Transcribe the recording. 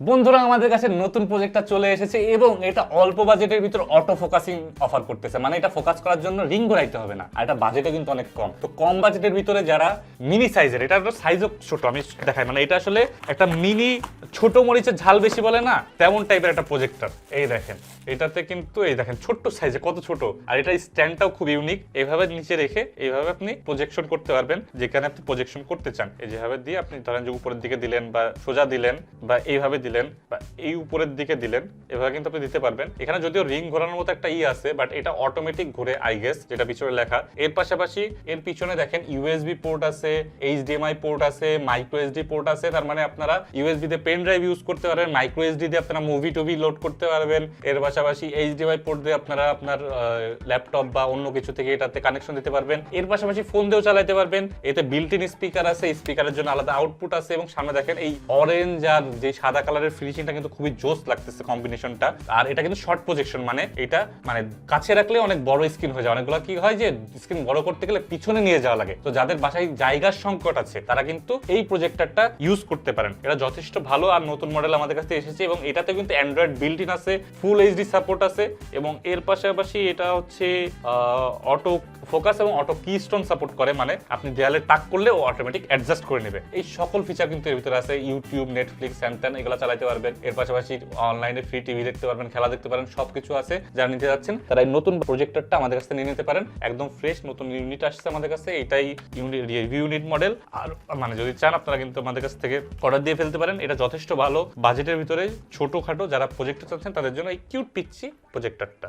বন্ধুরা আমাদের কাছে নতুন প্রজেক্টটা চলে এসেছে এবং এটা অল্প বাজেটের ভিতর অটো ফোকাসিং অফার করতেছে। মানে এটা ফোকাস করার জন্য রিং ঘোরাইতে হবে না, আর এটা বাজেটও কিন্তু অনেক কম। তো কম বাজেটের ভিতরে যারা মিনি সাইজের, এটা সাইজও ছোট, আমি দেখাই, মানে এটা আসলে একটা মিনি ছোট মরিচের ঝাল বেশি বলে না, তেমন টাইপের একটা প্রজেক্টর। এই দেখেন, এটাতে কিন্তু এই দেখেন ছোট্ট সাইজে কত ছোট, আর এটা স্ট্যান্ডটাও খুব ইউনিক। এইভাবে নিচে রেখে এইভাবে আপনি প্রজেকশন করতে পারবেন যেখানে আপনি প্রজেকশন করতে চান। এই যেভাবে দিয়ে আপনি ধরেন যে উপরের দিকে দিলেন বা সোজা দিলেন বা এইভাবে দিলেন বা এই উপরের দিকে দিলেন, এভাবে কিন্তু আপনি দিতে পারবেন। এখানে যদিও রিং ঘোরানোর মতো একটা আছে, বাট এটা অটোমেটিক ঘুরে আই গেস, যেটা পিছনে লেখা। এর পাশাপাশি এর পিছনে দেখেন ইউএসবি পোর্ট আছে, এইচডিএমআই পোর্ট আছে, মাইক্রো এসডি পোর্ট আছে। তার মানে আপনারা ইউএসবি তে পেন ড্রাইভ ইউজ করতে পারবেন, মাইক্রো এসডি দিয়ে আপনারা মুভি টুভি লোড করতে পারবেন। এর পাশাপাশি এইচডিএমআই পোর্ট দিয়ে আপনারা আপনার ল্যাপটপ বা অন্য কিছু থেকে এটাতে কানেকশন দিতে পারবেন। এর পাশাপাশি ফোন দিয়েও চালাতে পারবেন। এতে বিল্ট ইন স্পিকার আছে, স্পিকারের জন্য আলাদা আউটপুট আছে, এবং সামনে দেখেন এই অরেঞ্জ আর যে সাদা কালারের ফিনিশিংটা কিন্তু খুবই জোস লাগতেছে কম্বিনেশনটা। আর এটা কিন্তু শর্ট প্রজেকশন, মানে এটা মানে কাছে রাখলে অনেক বড় স্ক্রিন হয়ে যায়। অনেকগুলো কি হয় যে স্ক্রিন বড় করতে গেলে পিছনে নিয়ে যাওয়া লাগে, তো যাদের বাসায় জায়গার সংকট আছে তারা কিন্তু এই প্রজেক্টরটা ইউজ করতে পারেন। এটা যথেষ্ট ভালো, আর নতুন মডেল আমাদের কাছে এসেছে এবং এটাতে কিন্তু অ্যান্ড্রয়েড বিল্ট ইন আছে, ফুল এইচডি সাপোর্ট আছে, এবং এর পাশাপাশি এটা হচ্ছে অটো ফোকাস এবং অটো কিস্টোন সাপোর্ট করে। মানে আপনি দেয়ালে টাক করলে ও অটোমেটিক অ্যাডজাস্ট করে নেবে। এই সকল ফিচার কিন্তু এর ভিতরে আছে। ইউটিউব, নেটফ্লিক্স, স্যান্টান এগুলো চালাতে পারবেন। এর পাশাপাশি অনলাইনে ফ্রি টিভি দেখতে পারবেন, খেলা দেখতে পারেন, সবকিছু আছে। যারা নিতে যাচ্ছেন তারা এই নতুন প্রজেক্টরটা আমাদের কাছে নিয়ে নিতে পারেন। একদম ফ্রেশ নতুন ইউনিট আসছে আমাদের কাছে, এটাই রিভিউ ইউনিট মডেল। আর মানে যদি চান আপনারা কিন্তু আমাদের কাছ থেকে অর্ডার দিয়ে ফেলতে পারেন। এটা যথেষ্ট ভালো বাজেটের ভিতরে, ছোটখাটো যারা প্রজেক্টর চাচ্ছেন তাদের জন্য এই কিউট পিচ্ছি প্রজেক্টরটা।